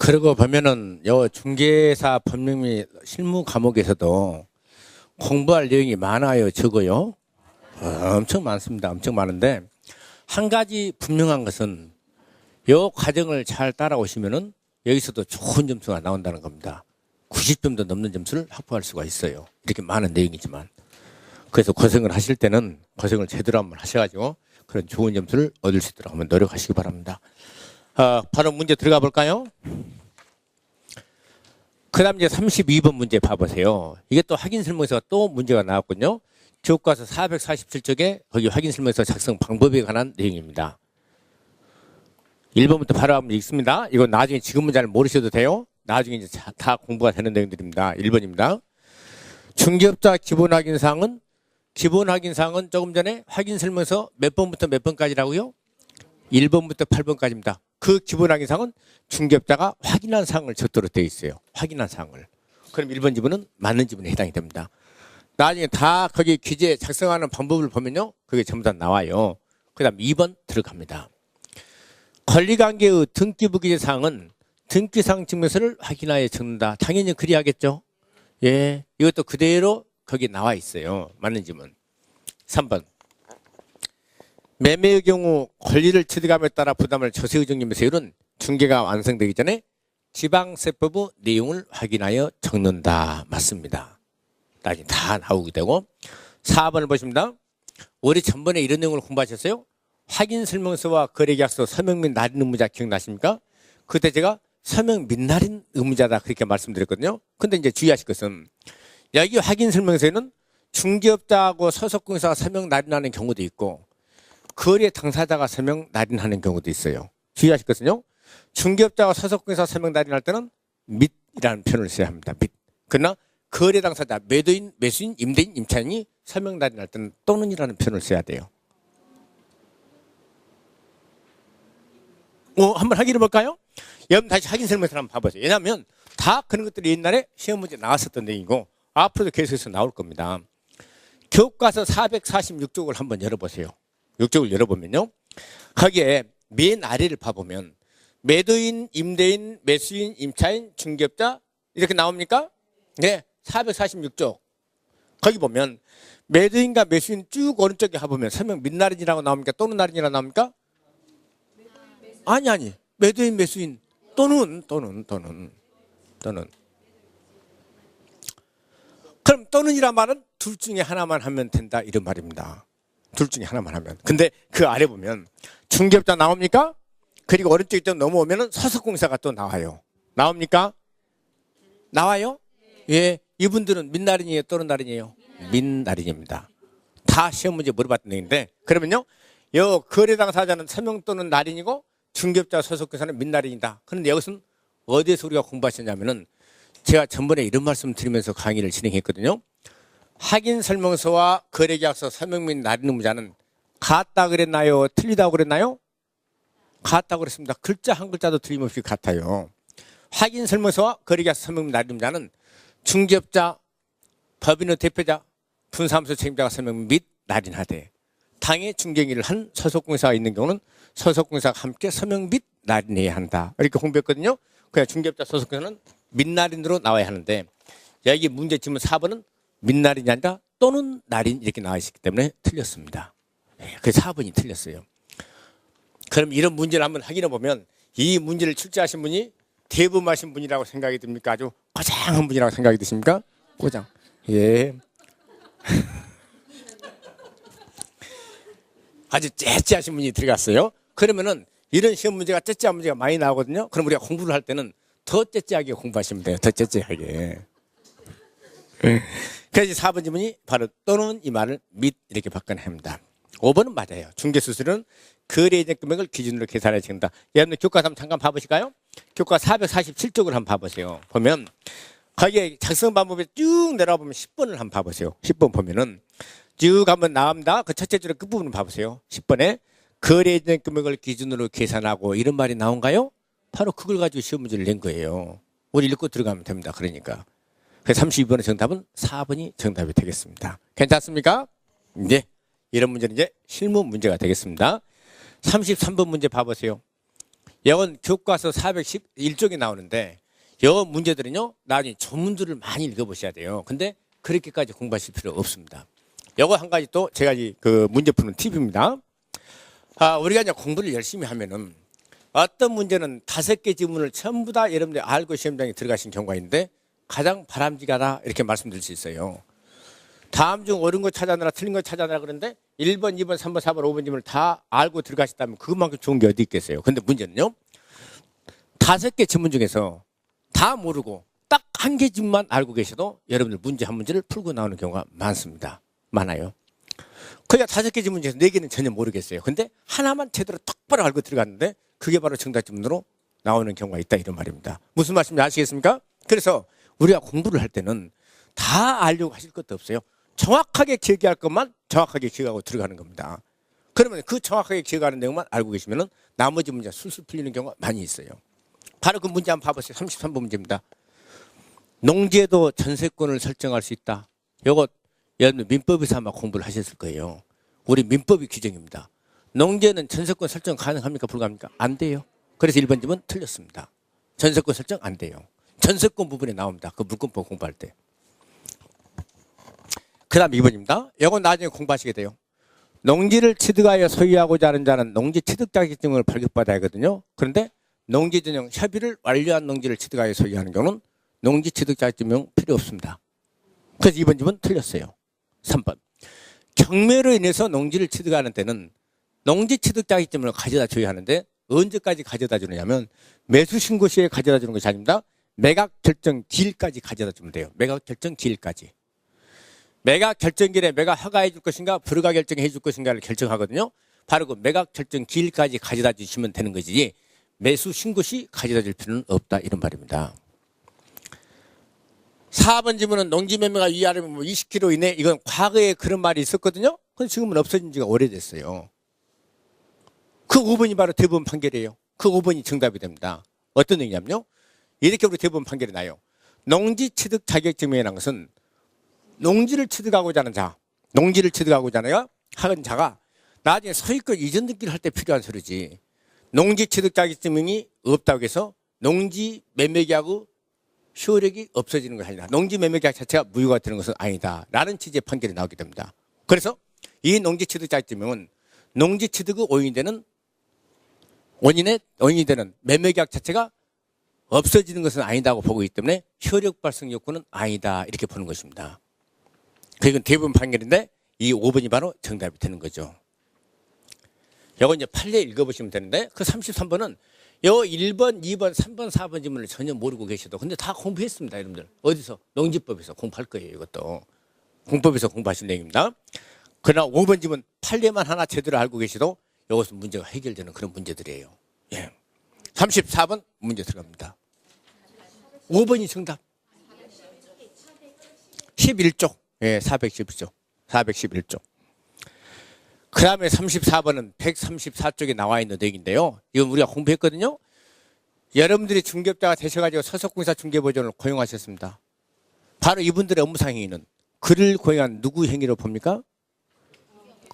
그러고 보면은 요 중개사 법령및 실무 과목에서도 공부할 내용이 많아요, 적어요? 엄청 많습니다. 엄청 많은데 한 가지 분명한 것은 요 과정을 잘 따라오시면은 여기서도 좋은 점수가 나온다는 겁니다. 90점도 넘는 점수를 확보할 수가 있어요. 이렇게 많은 내용이지만. 그래서 고생을 하실 때는 고생을 제대로 한번 하셔가지고 그런 좋은 점수를 얻을 수 있도록 한번 노력하시기 바랍니다. 바로 문제 들어가 볼까요? 그 다음 이제 32번 문제 봐보세요. 이게 또 확인 설명서가 또 문제가 나왔군요. 교과서 447쪽에 거기 확인 설명서 작성 방법에 관한 내용입니다. 1번부터 바로 한번 읽습니다. 이거 나중에 지금은 잘 모르셔도 돼요. 나중에 이제 다 공부가 되는 내용들입니다. 1번입니다. 중개업자 기본 확인사항은 조금 전에 확인 설명서 몇 번부터 몇 번까지라고요? 1번부터 8번까지입니다. 그 기본 확인사항은 중개업자가 확인한 사항을 적도록 되어 있어요. 확인한 사항을. 그럼 1번 지문은 맞는 지문에 해당이 됩니다. 나중에 다 거기 기재 작성하는 방법을 보면요. 그게 전부 다 나와요. 그 다음 2번 들어갑니다. 권리관계의 등기부 기재 사항은 등기사항 증명서를 확인하여 적는다. 당연히 그리하겠죠. 예, 이것도 그대로 거기 나와 있어요. 맞는 지문. 3번. 매매의 경우 권리를 취득함에 따라 부담을 조세의정님에서율은 중개가 완성되기 전에 지방세법의 내용을 확인하여 적는다. 맞습니다. 나중에 다 나오게 되고. 4번을 보십니다. 우리 전번에 이런 내용을 공부하셨어요? 확인 설명서와 거래계약서 서명 및 날인 의무자 기억나십니까? 그때 제가 서명 및 날인 의무자다 그렇게 말씀드렸거든요. 근데 이제 주의하실 것은 여기 확인 설명서에는 중개업자하고 소속공사가 서명 날인하는 경우도 있고 거래 당사자가 서명 날인하는 경우도 있어요. 주의하실 것은요. 중개업자와 소속공사 서명 날인할 때는 및이라는 표현을 써야 합니다. 및. 그러나 거래 당사자 매도인, 매수인, 임대인, 임차인이 서명 날인할 때는 또는이라는 표현을 써야 돼요. 한번 확인해 볼까요? 여러분 다시 확인 설명서를 한번 봐보세요. 왜냐하면 다 그런 것들이 옛날에 시험 문제 나왔었던 내용이고 앞으로도 계속해서 나올 겁니다. 교과서 446쪽을 한번 열어보세요. 6쪽을 열어보면요. 거기에 맨 아래를 봐보면 매도인, 임대인, 매수인, 임차인, 중개업자 이렇게 나옵니까? 네, 446쪽. 거기 보면 매도인과 매수인 쭉 오른쪽에 가보면 서명 및 날인이라고 나옵니까? 또는 날인이라고 나옵니까? 아니. 매도인, 매수인 또는. 그럼 또는이란 말은 둘 중에 하나만 하면 된다 이런 말입니다. 둘 중에 하나만 하면. 근데 그 아래 보면 중개업자 나옵니까? 그리고 오른쪽에 좀 넘어오면 소속공사가 또 나와요. 나옵니까? 나와요? 예, 이분들은 민날인이에요? 또는 날인이에요? 민날인입니다. 다 시험 문제 물어봤던 내용인데 그러면요. 요 거래 당사자는 서명 또는 날인이고 중개업자 소속공사는 민날인이다. 그런데 여기서는 어디에서 우리가 공부하셨냐면은 제가 전번에 이런 말씀 드리면서 강의를 진행했거든요. 확인 설명서와 거래계약서 서명 및 날인 의무자는 같다 그랬나요? 틀리다고 그랬나요? 같다고 그랬습니다. 글자 한 글자도 틀림없이 같아요. 확인 설명서와 거래계약서 서명 및 날인 의무자는 중개업자, 법인의 대표자, 분사무소 책임자가 서명 및 날인하되 당해 중개인을 한 소속공사가 있는 경우는 소속공사가 함께 서명 및 날인해야 한다. 이렇게 공부했거든요. 그냥 중개업자 소속공사는 민날인으로 나와야 하는데 여기 문제 지문 4번은 민날인이 아니라 또는 날인 이렇게 나와 있기 때문에 틀렸습니다. 그래서 4번이 틀렸어요. 그럼 이런 문제를 한번 확인해 보면 이 문제를 출제하신 분이 대범하신 분이라고 생각이 듭니까? 아주 고장한 분이라고 생각이 드십니까? 고장. 예. 아주 째째하신 분이 들어갔어요. 그러면은 이런 시험 문제가 째째한 문제가 많이 나오거든요. 그럼 우리가 공부를 할 때는 더 째째하게 공부하시면 돼요. 더 째째하게. 그래서 4번 지문이 바로 또는 이 말을 및 이렇게 바꿔야 합니다. 5번은 맞아요. 중개수수료는 거래이전 금액을 기준으로 계산해 준다. 여러분들 교과서 한번 잠깐 봐보실까요? 교과 447쪽을 한번 봐보세요. 보면 거기에 작성 방법에 쭉 내려보면 10번을 한번 봐보세요. 10번 보면은 쭉 한번 나옵니다. 그 첫째 줄의 끝부분을 봐보세요. 10번에 거래이전 금액을 기준으로 계산하고 이런 말이 나온가요? 바로 그걸 가지고 시험 문제를 낸 거예요. 우리 읽고 들어가면 됩니다. 그러니까. 그래서 32번의 정답은 4번이 정답이 되겠습니다. 괜찮습니까? 네. 이런 문제는 이제 실무 문제가 되겠습니다. 33번 문제 봐보세요. 영어 교과서 411쪽이 나오는데 영어 문제들은요, 나중에 전문들을 많이 읽어보셔야 돼요. 근데 그렇게까지 공부하실 필요 없습니다. 영어 한 가지 또 제가 그 문제 푸는 팁입니다. 우리가 이제 공부를 열심히 하면은 어떤 문제는 5개 지문을 전부 다 여러분들이 알고 시험장에 들어가신 경우가 있는데 가장 바람직하다 이렇게 말씀드릴 수 있어요. 다음 중 옳은 거 찾아내라 틀린 거 찾아내라 그러는데 1번, 2번, 3번, 4번, 5번 지문을 다 알고 들어가셨다면 그것만큼 좋은 게 어디 있겠어요. 근데 문제는요, 5개 지문 중에서 다 모르고 딱 한 개 지문만 알고 계셔도 여러분들 문제 한 문제를 풀고 나오는 경우가 많습니다. 많아요. 그냥 5개 지문 중에서 4개는 전혀 모르겠어요. 근데 하나만 제대로 똑바로 알고 들어갔는데 그게 바로 정답 지문으로 나오는 경우가 있다 이런 말입니다. 무슨 말씀인지 아시겠습니까? 그래서 우리가 공부를 할 때는 다 알려고 하실 것도 없어요. 정확하게 기억할 것만 정확하게 기억하고 들어가는 겁니다. 그러면 그 정확하게 기억하는 내용만 알고 계시면 나머지 문제 술술 풀리는 경우가 많이 있어요. 바로 그 문제 한번 봐보세요. 33번 문제입니다. 농지에도 전세권을 설정할 수 있다. 이거 여러분 민법에서 아마 공부를 하셨을 거예요. 우리 민법이 규정입니다. 농지에는 전세권 설정 가능합니까? 불가합니까? 안 돼요. 그래서 1번 지문 틀렸습니다. 전세권 설정 안 돼요. 전세권 부분에 나옵니다. 그 물권법 공부할 때. 그 다음 2번입니다. 이건 나중에 공부하시게 돼요. 농지를 취득하여 소유하고자 하는 자는 농지 취득 자격증을 발급받아야 하거든요. 그런데 농지 전용 협의를 완료한 농지를 취득하여 소유하는 경우는 농지 취득 자격증은 필요 없습니다. 그래서 2번 지문 틀렸어요. 3번. 경매로 인해서 농지를 취득하는 때는 농지 취득 자격증을 가져다 줘야 하는데 언제까지 가져다 주느냐면 매수 신고 시에 가져다 주는 것이 아닙니다. 매각 결정 기일까지 가져다 주면 돼요. 매각 결정 기일까지. 매각 결정기일에 매각 허가해 줄 것인가 불허가 결정해 줄 것인가를 결정하거든요. 바로 그 매각 결정 기일까지 가져다 주시면 되는 거지 매수 신고 시 가져다 줄 필요는 없다 이런 말입니다. 4번 지문은 농지 매매가 위아래면 20km 이내 이건 과거에 그런 말이 있었거든요. 근데 지금은 없어진 지가 오래됐어요. 그 5번이 바로 대법원 판결이에요. 그 5번이 정답이 됩니다. 어떤 얘기냐면요. 이렇게 우리 대법원 판결이 나요. 농지 취득 자격증명이라는 것은 농지를 취득하고자 하는 자, 농지를 취득하고자 하는 자가 나중에 소유권 이전 등기를 할 때 필요한 서류지. 농지 취득 자격증명이 없다고 해서 농지 매매계약의 효력이 없어지는 것이 아니다. 농지 매매계약 자체가 무효가 되는 것은 아니다. 라는 취지의 판결이 나오게 됩니다. 그래서 이 농지 취득 자격증명은 농지 취득의 원인이 되는 매매계약 자체가 없어지는 것은 아니다고 보고 있기 때문에 효력 발생 요건은 아니다. 이렇게 보는 것입니다. 그건 대부분 판결인데 이 5번이 바로 정답이 되는 거죠. 이거 이제 판례 읽어보시면 되는데 그 33번은 요 1번, 2번, 3번, 4번 지문을 전혀 모르고 계셔도 근데 다 공부했습니다. 여러분들. 어디서? 농지법에서 공부할 거예요. 이것도. 공법에서 공부하실 내용입니다. 그러나 5번 지문 판례만 하나 제대로 알고 계셔도 이것은 문제가 해결되는 그런 문제들이에요. 예. 34번 문제 들어갑니다. 5번이 정답. 11조. 예, 411조. 411조. 그 다음에 34번은 134쪽에 나와 있는 내용인데요. 이건 우리가 공부했거든요. 여러분들이 중개업자가 되셔가지고 서석공사 중개보조원을 고용하셨습니다. 바로 이분들의 업무상 행위는 그를 고용한 누구 행위로 봅니까?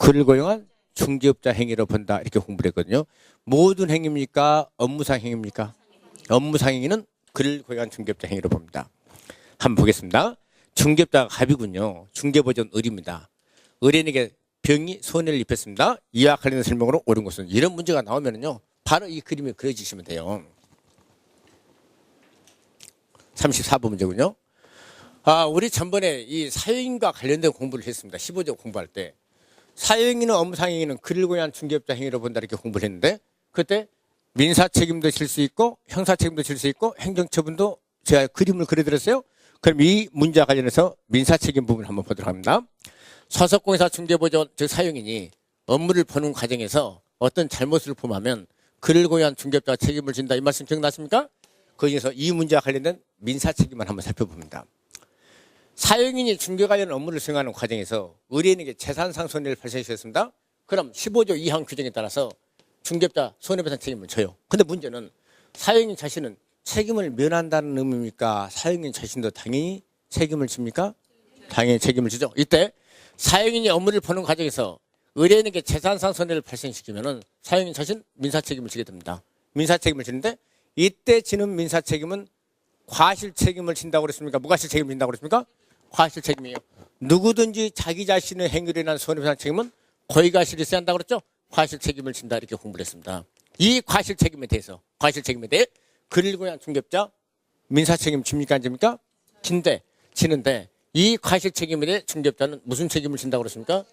그를 고용한 중개업자 행위로 본다. 이렇게 공부를 했거든요. 모든 행위입니까? 업무상 행위입니까? 업무상 행위는 그를 고용한 중개업자 행위로 봅니다. 한번 보겠습니다. 중개업자가 갑이군요. 중개보조원 을입니다. 을인에게 병이 손해를 입혔습니다. 이와 관련된 설명으로 옳은 것은 이런 문제가 나오면요 바로 이 그림을 그려주시면 돼요. 34번 문제군요. 우리 전번에 이 사용인과 관련된 공부를 했습니다. 15조 공부할 때 사용인은 업무상 행위는 그를 고용한 중개업자 행위로 본다 이렇게 공부를 했는데 그때 민사 책임도 질 수 있고 형사 책임도 질 수 있고 행정처분도 제가 그림을 그려드렸어요. 그럼 이 문제와 관련해서 민사 책임 부분을 한번 보도록 합니다. 서석공사 중개보조원 즉 사용인이 업무를 보는 과정에서 어떤 잘못을 범하면 그를 고용한 중개업자가 책임을 진다. 이 말씀 기억나십니까? 거기에서 이 문제와 관련된 민사 책임을 한번 살펴봅니다. 사용인이 중개 관련 업무를 수행하는 과정에서 의뢰인에게 재산상 손해를 발생시켰습니다. 그럼 15조 2항 규정에 따라서 중개업자 손해배상 책임을 져요. 근데 문제는 사용인 자신은 책임을 면한다는 의미입니까? 사용인 자신도 당연히 책임을 집니까? 당연히 책임을 지죠. 이때 사용인이 업무를 보는 과정에서 의뢰인에게 재산상 손해를 발생시키면은 사용인 자신 민사 책임을 지게 됩니다. 민사 책임을 지는데 이때 지는 민사 책임은 과실 책임을 진다고 그랬습니까? 무과실 책임을 진다고 그랬습니까? 과실 책임이에요. 누구든지 자기 자신의 행위로 인한 손해배상 책임은 고의과실이 있어야 한다고 그랬죠? 과실 책임을 진다 이렇게 공부를 했습니다. 이 과실 책임에 대해서 그리고 난 중개업자 민사 책임 집니까 안 집니까? 지는데 이 과실 책임에 대해 중개업자는 무슨 책임을 진다고 그랬습니까?